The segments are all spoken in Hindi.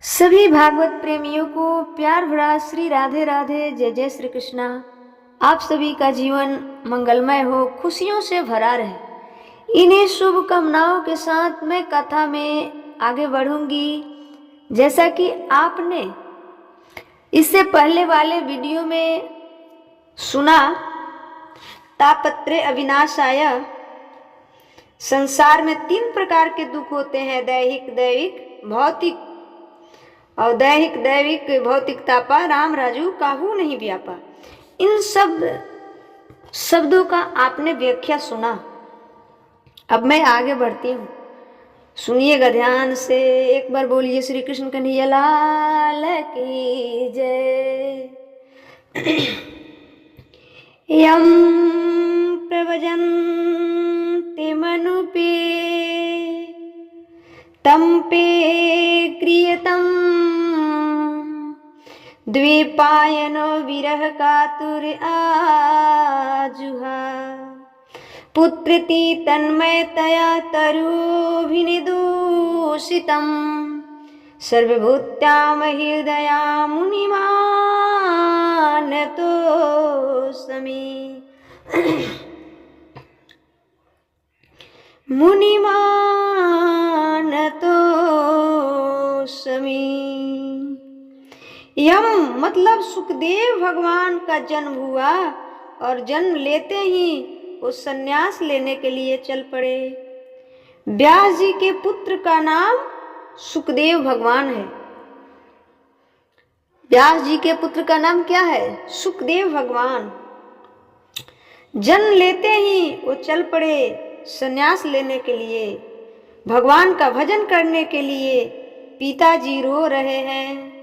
सभी भागवत प्रेमियों को प्यार भरा श्री राधे राधे, जय जय श्री कृष्णा। आप सभी का जीवन मंगलमय हो, खुशियों से भरा रहे। इन्हीं शुभ कामनाओं के साथ मैं कथा में आगे बढ़ूंगी। जैसा कि आपने इससे पहले वाले वीडियो में सुना, तापत्रे अविनाशाय। संसार में 3 प्रकार के दुख होते हैं, दैहिक, दैविक, भौतिक। और दैहिक, दैविक, भौतिक तापा, राम राजू काहू नहीं व्यापा। इन शब्दों का आपने व्याख्या सुना। अब मैं आगे बढ़ती हूँ, सुनिएगा ध्यान से। एक बार बोलिए श्री कृष्ण कन्हैया लाल की जय। यम प्रव्रजन्ति मनुपे तं पे क्रियतं द्विपायनो विरह कातुर आजुहा। पुत्रति तन्मयतया तरुभिनिदूषितं सर्वभूत्याम हृदया मुनिमानतोऽस्मि। मुनिमानतोऽस्मि। यम मतलब सुखदेव भगवान का जन्म हुआ और जन्म लेते ही वो सन्यास लेने के लिए चल पड़े। व्यास जी के पुत्र का नाम सुखदेव भगवान है। व्यास जी के पुत्र का नाम क्या है? सुखदेव भगवान। जन्म लेते ही वो चल पड़े सन्यास लेने के लिए, भगवान का भजन करने के लिए। पिताजी रो रहे हैं,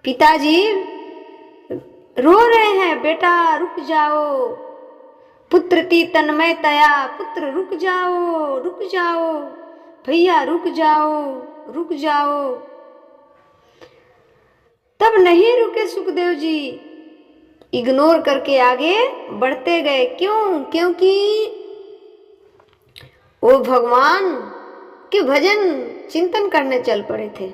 पिताजी रो रहे हैं, बेटा रुक जाओ। पुत्रति तन्मयतया, पुत्र रुक जाओ, रुक जाओ, भैया रुक जाओ, रुक जाओ। तब नहीं रुके सुखदेव जी, इग्नोर करके आगे बढ़ते गए। क्यों? क्योंकि वो भगवान के भजन चिंतन करने चल पड़े थे।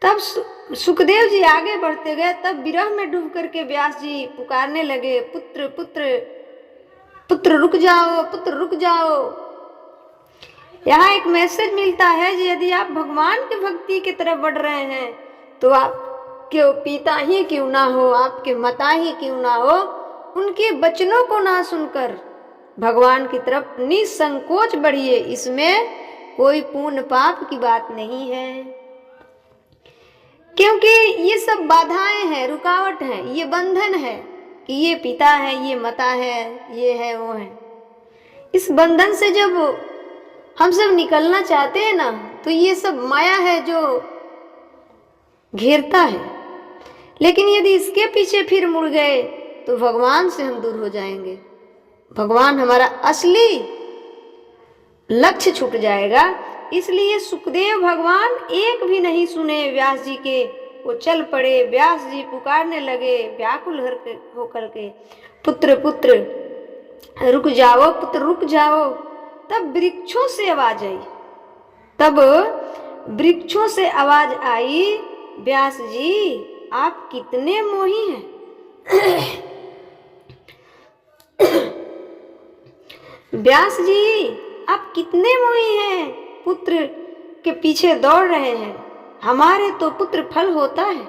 तब सुखदेव जी आगे बढ़ते गए। तब विरह में डूब करके व्यास जी पुकारने लगे, पुत्र पुत्र पुत्र रुक जाओ, पुत्र रुक जाओ। यहाँ एक मैसेज मिलता है कि यदि आप भगवान की भक्ति की तरफ बढ़ रहे हैं तो आपके पिता ही क्यों ना हो, आपके माता ही क्यों ना हो, उनके वचनों को ना सुनकर भगवान की तरफ निसंकोच बढ़िए। इसमें कोई पुण्य पाप की बात नहीं है, क्योंकि ये सब बाधाएं हैं, रुकावट है, ये बंधन है कि ये पिता है, ये माता है, ये है, वो है। इस बंधन से जब हम सब निकलना चाहते हैं ना, तो ये सब माया है जो घेरता है। लेकिन यदि इसके पीछे फिर मुड़ गए तो भगवान से हम दूर हो जाएंगे, भगवान हमारा असली लक्ष्य छूट जाएगा। इसलिए सुखदेव भगवान एक भी नहीं सुने व्यास जी के, वो चल पड़े। व्यास जी पुकारने लगे व्याकुल होकर के, पुत्र पुत्र रुक जाओ, पुत्र रुक जाओ। तब वृक्षों से आवाज आई, तब वृक्षों से आवाज आई, व्यास जी आप कितने मोही हैं। व्यास जी आप कितने मोही हैं, पुत्र के पीछे दौड़ रहे हैं। हमारे तो पुत्र फल होता है।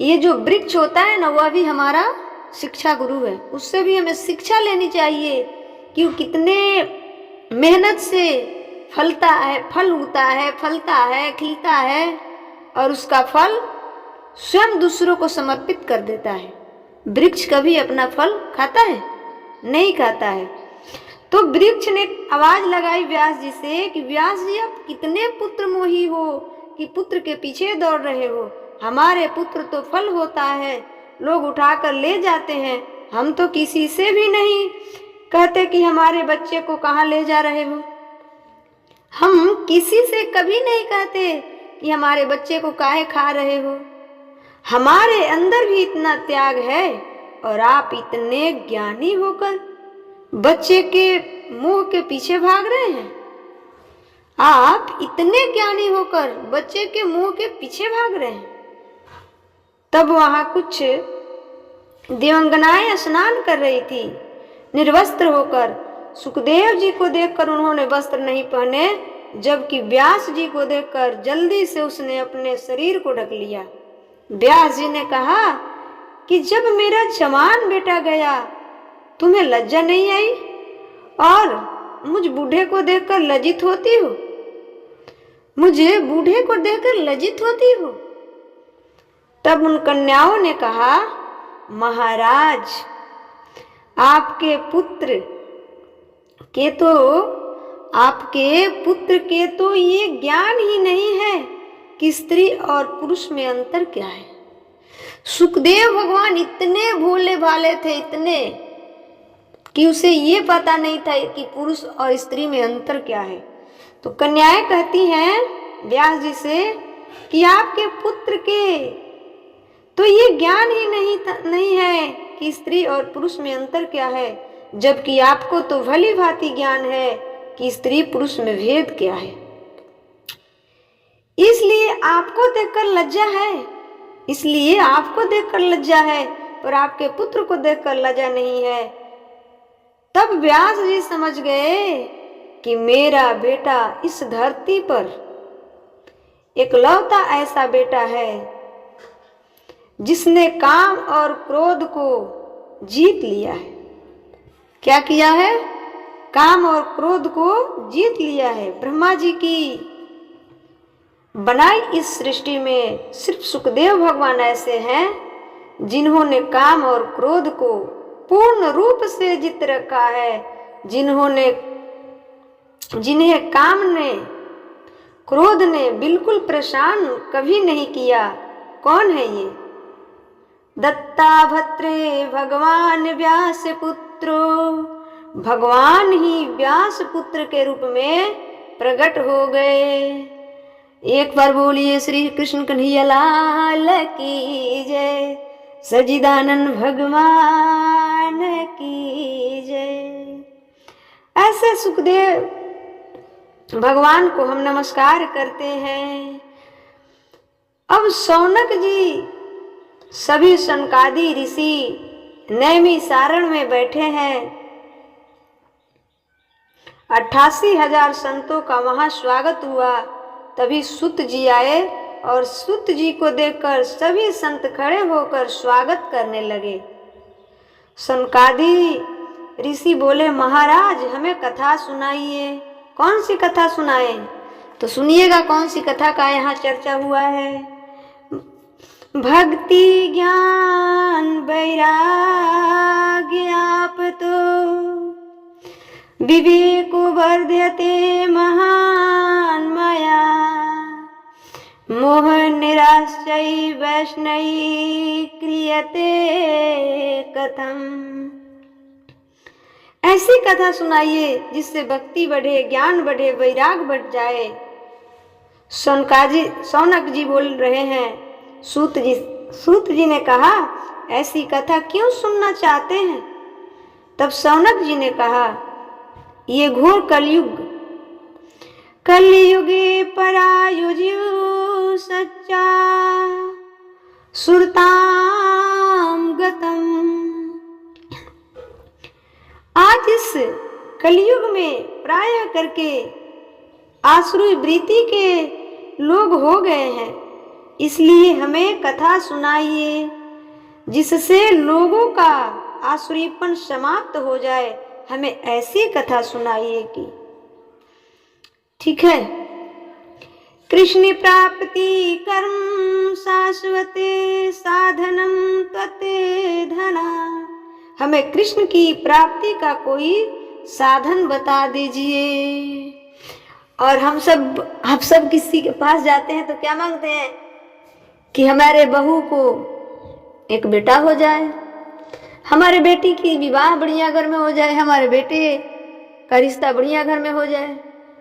ये जो वृक्ष होता है ना, वह भी हमारा शिक्षा गुरु है। उससे भी हमें शिक्षा लेनी चाहिए कि वो कितने मेहनत से फलता है, फल उगता है, फलता है, खिलता है, और उसका फल स्वयं दूसरों को समर्पित कर देता है। वृक्ष कभी अपना फल खाता है? नहीं खाता है। तो वृक्ष ने आवाज लगाई व्यास जी से कि व्यास जी आप कितने पुत्र मोही हो कि पुत्र के पीछे दौड़ रहे हो। हमारे पुत्र तो फल होता है, लोग उठाकर ले जाते हैं। हम तो किसी से भी नहीं कहते कि हमारे बच्चे को कहाँ ले जा रहे हो। हम किसी से कभी नहीं कहते कि हमारे बच्चे को काहे खा रहे हो। हमारे अंदर भी इतना त्याग है, और आप इतने ज्ञानी होकर बच्चे के मुंह के पीछे भाग रहे हैं। आप इतने ज्ञानी होकर बच्चे के मुंह के पीछे भाग रहे हैं। तब वहां कुछ देवांगनाएं स्नान कर रही थी निर्वस्त्र होकर। सुखदेव जी को देखकर उन्होंने वस्त्र नहीं पहने, जबकि व्यास जी को देखकर जल्दी से उसने अपने शरीर को ढक लिया। व्यास जी ने कहा कि जब मेरा जवान बेटा गया तुम्हें लज्जा नहीं आई और मुझ बूढ़े को देखकर लज्जित होती हो? मुझे बूढ़े को देखकर लज्जित होती हो? तब उन कन्याओं ने कहा, महाराज आपके पुत्र के तो ये ज्ञान ही नहीं है कि स्त्री और पुरुष में अंतर क्या है। सुखदेव भगवान इतने भोले भाले थे, इतने कि उसे ये पता नहीं था कि पुरुष और स्त्री में अंतर क्या है। तो कन्याएं कहती हैं व्यास जी से कि आपके पुत्र के तो ये ज्ञान ही नहीं है कि स्त्री और पुरुष में अंतर क्या है, जबकि आपको तो भली भांति ज्ञान है कि स्त्री पुरुष में भेद क्या है। इसलिए आपको देखकर लज्जा है, पर आपके पुत्र को देखकर लज्जा नहीं है। तब व्यास जी समझ गए कि मेरा बेटा इस धरती पर एकलौता ऐसा बेटा है जिसने काम और क्रोध को जीत लिया है। क्या किया है? काम और क्रोध को जीत लिया है। ब्रह्मा जी की बनाई इस सृष्टि में सिर्फ सुखदेव भगवान ऐसे हैं जिन्होंने काम और क्रोध को पूर्ण रूप से जीत रखा है, जिन्हें काम ने क्रोध ने बिल्कुल परेशान कभी नहीं किया। कौन है ये? दत्ताभद्रे भगवान व्यास पुत्रो, भगवान ही व्यास पुत्र के रूप में प्रकट हो गए। एक बार बोलिए श्री कृष्ण कन्हैया लाल की जय, सच्चिदानंद भगवान की जय। ऐसे सुखदेव भगवान को हम नमस्कार करते हैं। अब शौनक जी सभी सनकादि ऋषि नैमी सारण में बैठे हैं। 88,000 संतों का वहां स्वागत हुआ। तभी सूत जी आए और सूत जी को देखकर सभी संत खड़े होकर स्वागत करने लगे। सनकादि ऋषि बोले, महाराज हमें कथा सुनाइए। कौन सी कथा सुनाए? तो सुनिएगा कौन सी कथा का यहाँ चर्चा हुआ है। भक्ति ज्ञान वैराग्य आप तो विवेको वर्ध्यते महान माया, मोह निराश्चै वैष्णवी क्रियते कथम। ऐसी कथा सुनाइए जिससे भक्ति बढ़े, ज्ञान बढ़े, वैराग बढ़ जाए। शौनक जी बोल रहे हैं। सूत जी ने कहा, ऐसी कथा क्यों सुनना चाहते हैं? तब शौनक जी ने कहा, ये घोर कलयुगे परायुज्यु सच्चा सुरताम गतम। आज इस कलयुग में प्रायः करके आसुरी वृत्ति के लोग हो गए हैं, इसलिए हमें कथा सुनाइए जिससे लोगों का आसुरीपन समाप्त हो जाए। हमें ऐसी कथा सुनाइए कि ठीक है। कृष्ण प्राप्ति कर्म शाश्वते साधनम त्वते धना। हमें कृष्ण की प्राप्ति का कोई साधन बता दीजिए। और हम सब किसी के पास जाते हैं तो क्या मांगते हैं कि हमारे बहू को एक बेटा हो जाए, हमारे बेटी की विवाह बढ़िया घर में हो जाए, हमारे बेटे का रिश्ता बढ़िया घर में हो जाए,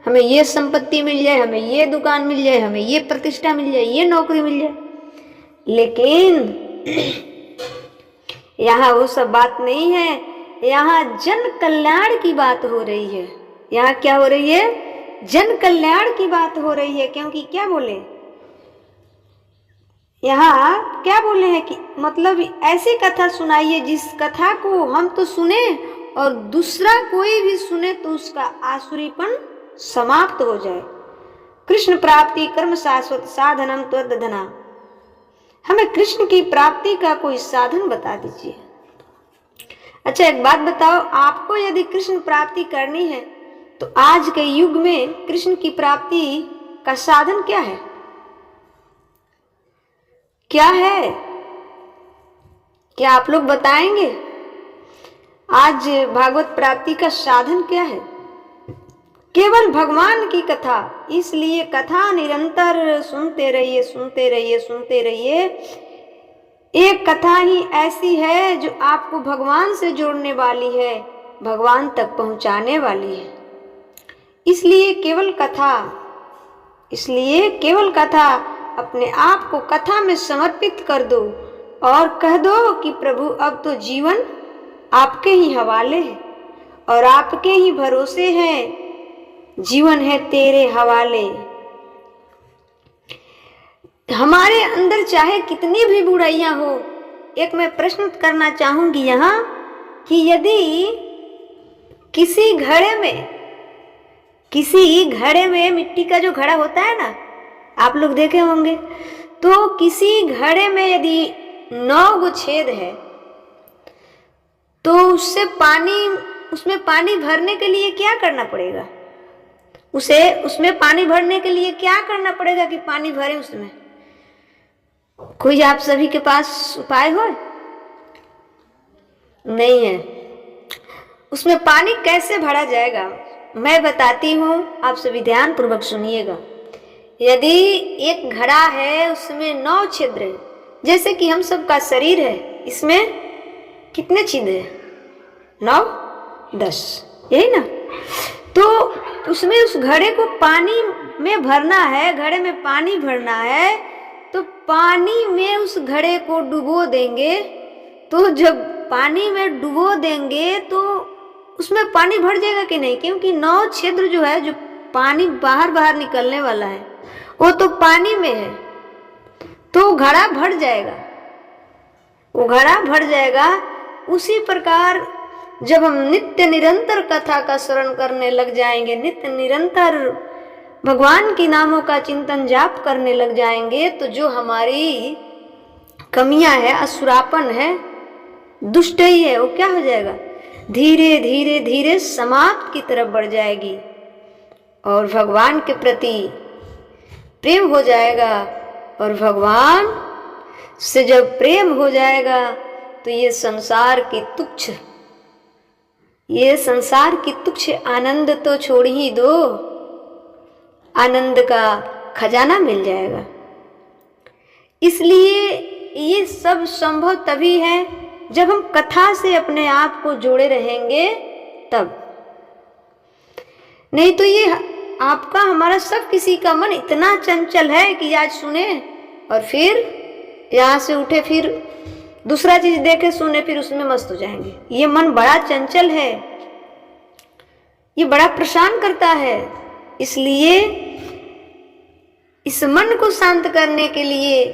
हमें ये संपत्ति मिल जाए, हमें ये दुकान मिल जाए, हमें ये प्रतिष्ठा मिल जाए, ये नौकरी मिल जाए। लेकिन यहाँ वो सब बात नहीं है। यहाँ जन कल्याण की बात हो रही है। यहाँ क्या हो रही है? जन कल्याण की बात हो रही है, क्योंकि क्या बोले यहाँ, क्या बोले हैं कि मतलब ऐसी कथा सुनाइए जिस कथा को हम तो सुने और दूसरा कोई भी सुने तो उसका आसुरीपन समाप्त हो जाए। कृष्ण प्राप्ति कर्म शाश्वत साधनम त्वदधना, हमें कृष्ण की प्राप्ति का कोई साधन बता दीजिए। अच्छा एक बात बताओ, आपको यदि कृष्ण प्राप्ति करनी है तो आज के युग में कृष्ण की प्राप्ति का साधन क्या है? क्या है? क्या आप लोग बताएंगे? आज भागवत प्राप्ति का साधन क्या है? केवल भगवान की कथा। इसलिए कथा निरंतर सुनते रहिए, सुनते रहिए, सुनते रहिए। एक कथा ही ऐसी है जो आपको भगवान से जोड़ने वाली है, भगवान तक पहुंचाने वाली है। इसलिए केवल कथा, अपने आप को कथा में समर्पित कर दो और कह दो कि प्रभु अब तो जीवन आपके ही हवाले है और आपके ही भरोसे है, जीवन है तेरे हवाले। हमारे अंदर चाहे कितनी भी बुराइयां हो, एक मैं प्रश्न करना चाहूंगी यहाँ कि यदि किसी घड़े में मिट्टी का जो घड़ा होता है ना, आप लोग देखे होंगे, तो किसी घड़े में यदि 9 गो छेद है तो उसमें पानी भरने के लिए क्या करना पड़ेगा? उसमें पानी भरने के लिए क्या करना पड़ेगा कि पानी भरे उसमें? कोई आप सभी के पास उपाय हो? नहीं है। उसमें पानी कैसे भरा जाएगा मैं बताती हूँ, आप सभी ध्यान पूर्वक सुनिएगा। यदि एक घड़ा है उसमें 9 छिद्र है, जैसे कि हम सबका शरीर है, इसमें कितने छिद्र है? 9, 10, यही ना? तो उसमें उस घड़े को पानी में भरना है, घड़े में पानी भरना है, तो पानी में उस घड़े को डुबो देंगे। तो जब पानी में डुबो देंगे तो उसमें पानी भर जाएगा कि नहीं? क्योंकि 9 छिद्र जो है, जो पानी बाहर निकलने वाला है, वो तो पानी में है, तो घड़ा भर जाएगा, वो घड़ा भर जाएगा। उसी प्रकार जब हम नित्य निरंतर कथा का स्मरण करने लग जाएंगे, नित्य निरंतर भगवान की नामों का चिंतन जाप करने लग जाएंगे, तो जो हमारी कमियां है, असुरापन है, दुष्टई है, वो क्या हो जाएगा? धीरे धीरे धीरे समाप्त की तरफ बढ़ जाएगी और भगवान के प्रति प्रेम हो जाएगा। और भगवान से जब प्रेम हो जाएगा तो ये संसार की तुच्छ आनंद तो छोड़ ही दो, आनंद का खजाना मिल जाएगा। इसलिए ये सब संभव तभी है जब हम कथा से अपने आप को जोड़े रहेंगे, तब। नहीं तो ये आपका हमारा सब किसी का मन इतना चंचल है कि आज सुने और फिर यहाँ से उठे, फिर दूसरा चीज देखे, सुने, फिर उसमें मस्त हो जाएंगे। ये मन बड़ा चंचल है, ये बड़ा परेशान करता है। इसलिए इस मन को शांत करने के लिए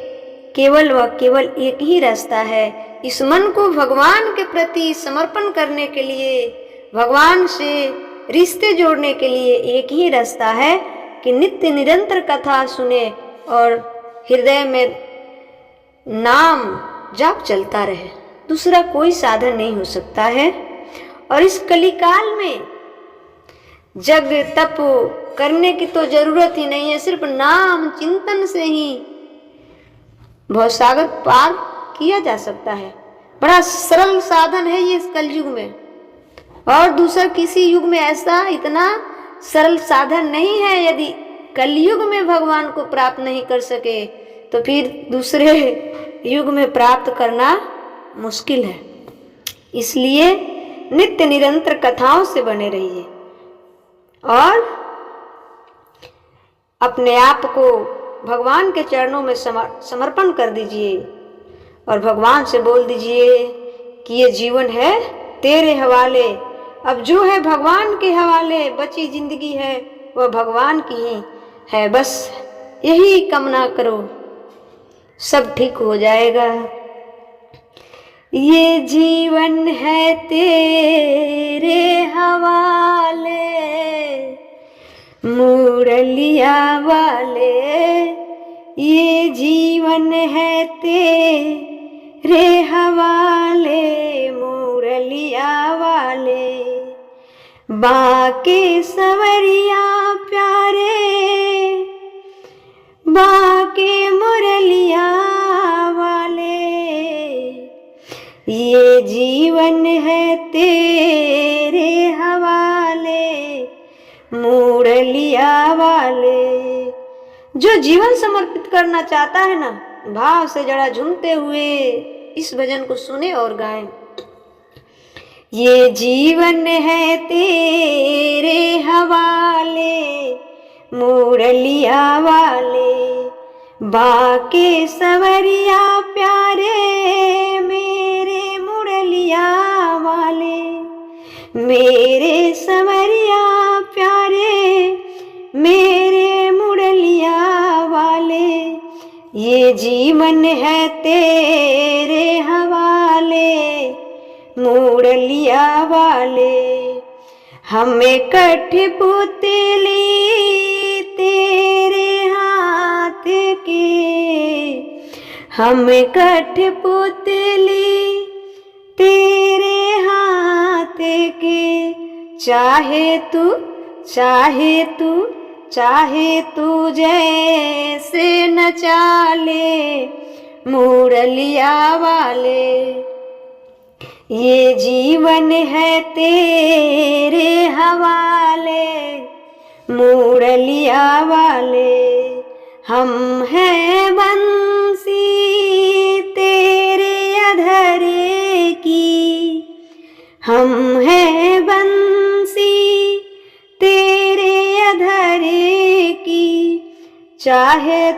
केवल व केवल एक ही रास्ता है। इस मन को भगवान के प्रति समर्पण करने के लिए, भगवान से रिश्ते जोड़ने के लिए एक ही रास्ता है कि नित्य निरंतर कथा सुने और हृदय में नाम जाप चलता रहे। दूसरा कोई साधन नहीं हो सकता है। और इस कलिकाल में जग तप करने की तो जरूरत ही नहीं है, सिर्फ नाम चिंतन से ही भवसागर पार किया जा सकता है। बड़ा सरल साधन है ये इस कलयुग में, और दूसरा किसी युग में ऐसा इतना सरल साधन नहीं है। यदि कलयुग में भगवान को प्राप्त नहीं कर सके तो फिर दूसरे युग में प्राप्त करना मुश्किल है। इसलिए नित्य निरंतर कथाओं से बने रहिए और अपने आप को भगवान के चरणों में समर्पण कर दीजिए और भगवान से बोल दीजिए कि ये जीवन है तेरे हवाले। अब जो है भगवान के हवाले, बची जिंदगी है वह भगवान की ही है। बस यही कामना करो, सब ठीक हो जाएगा। ये जीवन है तेरे हवाले मुरलिया वाले, ये जीवन है तेरे हवाले मुरलिया वाले। बाके सवरिया प्यारे बाके मुरलिया वाले, ये जीवन है तेरे हवाले मुरलिया वाले। जो जीवन समर्पित करना चाहता है ना, भाव से जड़ा झूमते हुए इस भजन को सुने और गाएं। ये जीवन है तेरे हवाले मुरलिया वाले, बाके सवरिया प्यारे मेरे मुरलिया वाले, मेरे सवरिया प्यारे मेरे मुरलिया वाले। ये जीवन है तेरे हवाले मुरलिया वाले। हमें कठपुतली तेरे हाथ के, हमें कठपुतली तेरे हाथ के, चाहे तू जैसे नचा ले मुरलिया वाले। ये जीवन है तेरे हवाले मुरलिया वाले। हम हैं बंसी तेरे अधरे की, हम हैं बंसी तेरे अधरे की, चाहे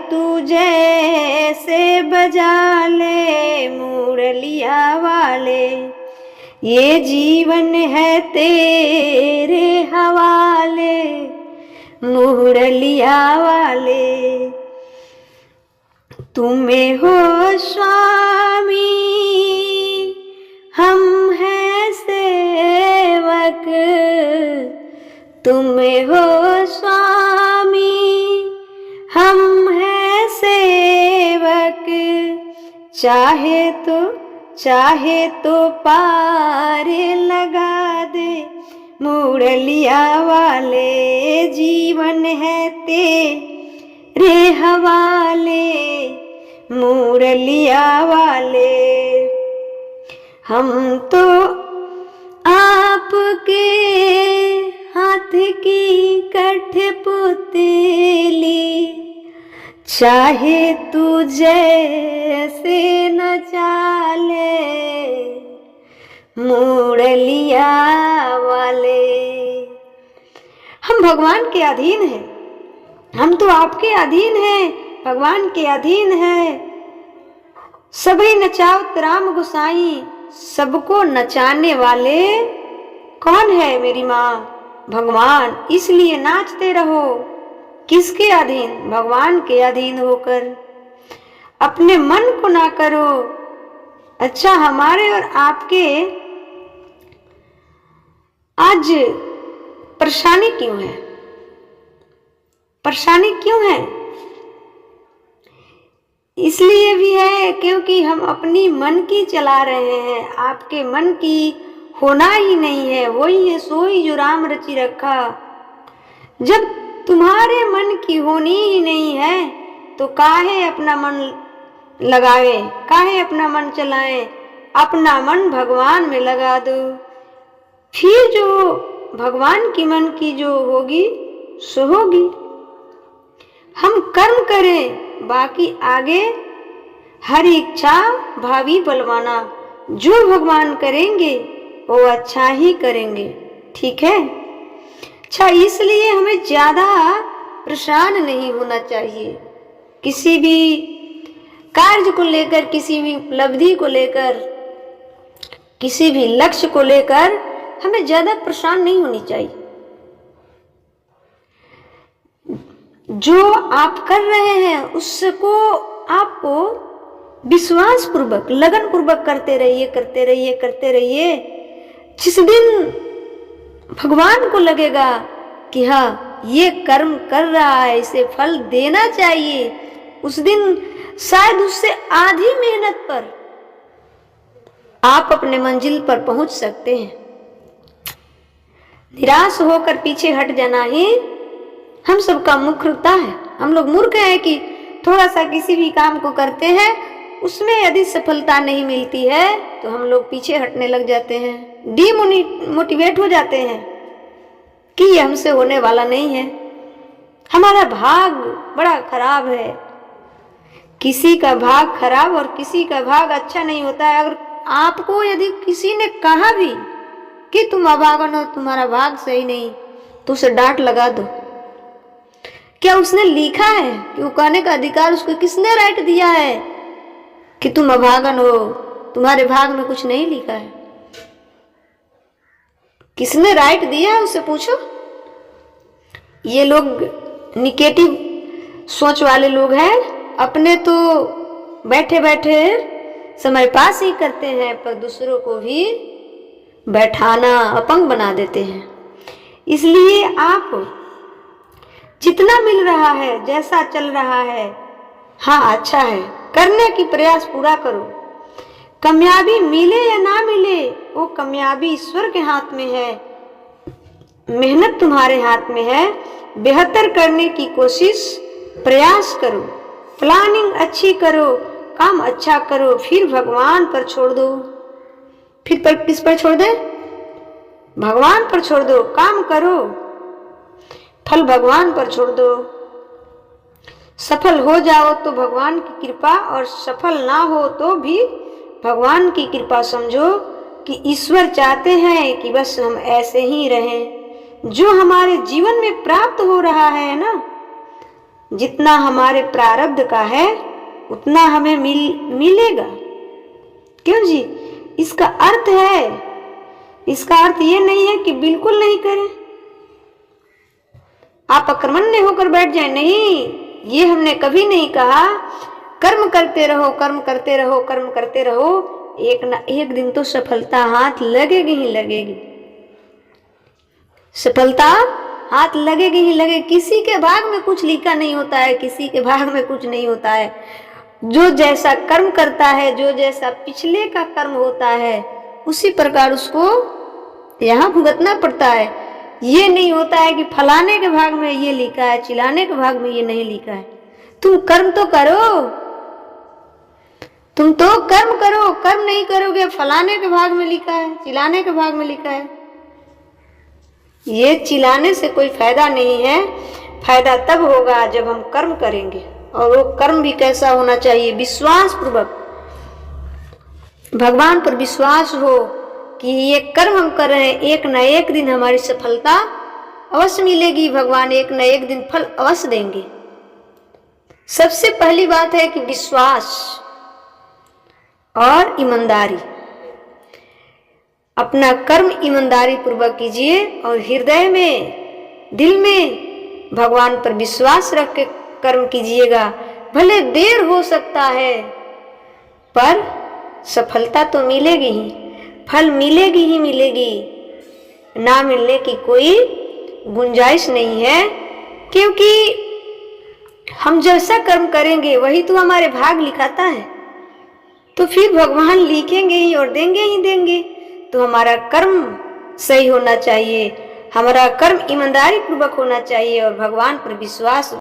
तू जैसे बजा ले मुरलिया वाले। ये जीवन है तेरे हवाले मुरलिया वाले। तुम्हें हो स्वामी हम हैं सेवक, तुम्हें हो स्वामी हम हैं सेवक। चाहे तो पार लगा दे मुरलिया वाले। जीवन है तेरे हवाले मुरलिया वाले। हम तो आपके हाथ की कठपुतली, चाहे तू जैसे नचा ले मुरलिया वाले। हम भगवान के अधीन हैं, हम तो आपके अधीन हैं, भगवान के अधीन हैं। सभी नचावत राम गोसाई, सबको नचाने वाले कौन है मेरी माँ? भगवान। इसलिए नाचते रहो। किसके अधीन? भगवान के अधीन होकर। अपने मन को ना करो। अच्छा, हमारे और आपके आज परेशानी क्यों है? परेशानी क्यों है? इसलिए भी है क्योंकि हम अपनी मन की चला रहे हैं। आपके मन की होना ही नहीं है। वही है सोई जो राम रचि रखा। जब तुम्हारे मन की होनी ही नहीं है तो काहे अपना मन लगावे, काहे अपना मन चलाएं? अपना मन भगवान में लगा दो। फिर जो भगवान की मन की जो होगी सो होगी। हम कर्म करें, बाकी आगे हर इच्छा भावी बलवाना। जो भगवान करेंगे वो अच्छा ही करेंगे। ठीक है? अच्छा, इसलिए हमें ज्यादा परेशान नहीं होना चाहिए। किसी भी कार्य को लेकर, किसी भी उपलब्धि को लेकर, किसी भी लक्ष्य को लेकर हमें ज्यादा परेशान नहीं होनी चाहिए। जो आप कर रहे हैं उसको आपको विश्वास पूर्वक, लगन पूर्वक करते रहिए, करते रहिए, करते रहिए। जिस दिन भगवान को लगेगा कि हाँ ये कर्म कर रहा है, इसे फल देना चाहिए, उस दिन शायद उससे आधी मेहनत पर आप अपने मंजिल पर पहुंच सकते हैं। निराश होकर पीछे हट जाना ही हम सबका मूर्खता है। हम लोग मूर्ख हैं कि थोड़ा सा किसी भी काम को करते हैं, उसमें यदि सफलता नहीं मिलती है तो हम लोग पीछे हटने लग जाते हैं, डीमोटिवेट हो जाते हैं कि ये हमसे होने वाला नहीं है, हमारा भाग बड़ा खराब है। किसी का भाग खराब और किसी का भाग अच्छा नहीं होता है। अगर आपको यदि किसी ने कहा भी कि तुम अभागन हो, तुम्हारा भाग सही नहीं, तो उसे डांट लगा दो। क्या उसने लिखा है कि वो कहने का अधिकार उसको किसने राइट दिया है कि तुम अभागन हो, तुम्हारे भाग में कुछ नहीं लिखा है? किसने राइट दिया है उससे पूछो। ये लोग निगेटिव सोच वाले लोग हैं, अपने तो बैठे बैठे समय पास ही करते हैं पर दूसरों को भी बैठाना, अपंग बना देते हैं। इसलिए आप जितना मिल रहा है, जैसा चल रहा है, हाँ अच्छा है, करने की प्रयास पूरा करो। कामयाबी मिले या ना मिले, वो कामयाबी ईश्वर के हाथ में है, मेहनत तुम्हारे हाथ में है। बेहतर करने की कोशिश, प्रयास करो, प्लानिंग अच्छी करो, काम अच्छा करो, फिर भगवान पर छोड़ दो। फिर पर किस पर छोड़ दे? भगवान पर छोड़ दो। काम करो, फल भगवान पर छोड़ दो। सफल हो जाओ तो भगवान की कृपा, और सफल ना हो तो भी भगवान की कृपा समझो कि ईश्वर चाहते हैं कि बस हम ऐसे ही रहें। जो हमारे जीवन में प्राप्त हो रहा है ना, जितना हमारे प्रारब्ध का है उतना हमें मिलेगा। क्यों जी? इसका अर्थ है, इसका अर्थ ये नहीं है कि बिल्कुल नहीं करें, आप अकर्मण्य होकर बैठ जाए, नहीं, ये हमने कभी नहीं कहा। कर्म करते रहो, कर्म करते रहो, कर्म करते रहो, एक ना एक दिन तो सफलता हाथ लगेगी ही लगेगी। सफलता हाथ लगेगी ही लगेगी। किसी के भाग में कुछ लिखा नहीं होता है, किसी के भाग में कुछ नहीं होता है। जो जैसा कर्म करता है, जो जैसा पिछले का कर्म होता है, उसी प्रकार उसको यहाँ भुगतना पड़ता है। ये नहीं होता है कि फलाने के भाग में ये लिखा है, चिल्लाने के भाग में ये नहीं लिखा है। तुम कर्म तो करो, तुम तो कर्म करो। कर्म नहीं करोगे, फलाने के भाग में लिखा है, चिल्लाने के भाग में लिखा है, ये चिल्लाने से कोई फायदा नहीं है। फायदा तब होगा जब हम कर्म करेंगे, और वो कर्म भी कैसा होना चाहिए? विश्वास पूर्वक, भगवान पर विश्वास हो कि ये कर्म हम कर रहे हैं, एक न एक दिन हमारी सफलता अवश्य मिलेगी, भगवान एक न एक दिन फल अवश्य देंगे। सबसे पहली बात है कि विश्वास और ईमानदारी। अपना कर्म ईमानदारी पूर्वक कीजिए और हृदय में, दिल में भगवान पर विश्वास रख के कर्म कीजिएगा। भले देर हो सकता है पर सफलता तो मिलेगी ही, फल मिलेगी ही मिलेगी, ना मिलने की कोई गुंजाइश नहीं है। क्योंकि हम जैसा कर्म करेंगे वही तो हमारे भाग लिखाता है, तो फिर भगवान लिखेंगे ही और देंगे ही देंगे। तो हमारा कर्म सही होना चाहिए, हमारा कर्म ईमानदारी पूर्वक होना चाहिए और भगवान पर विश्वास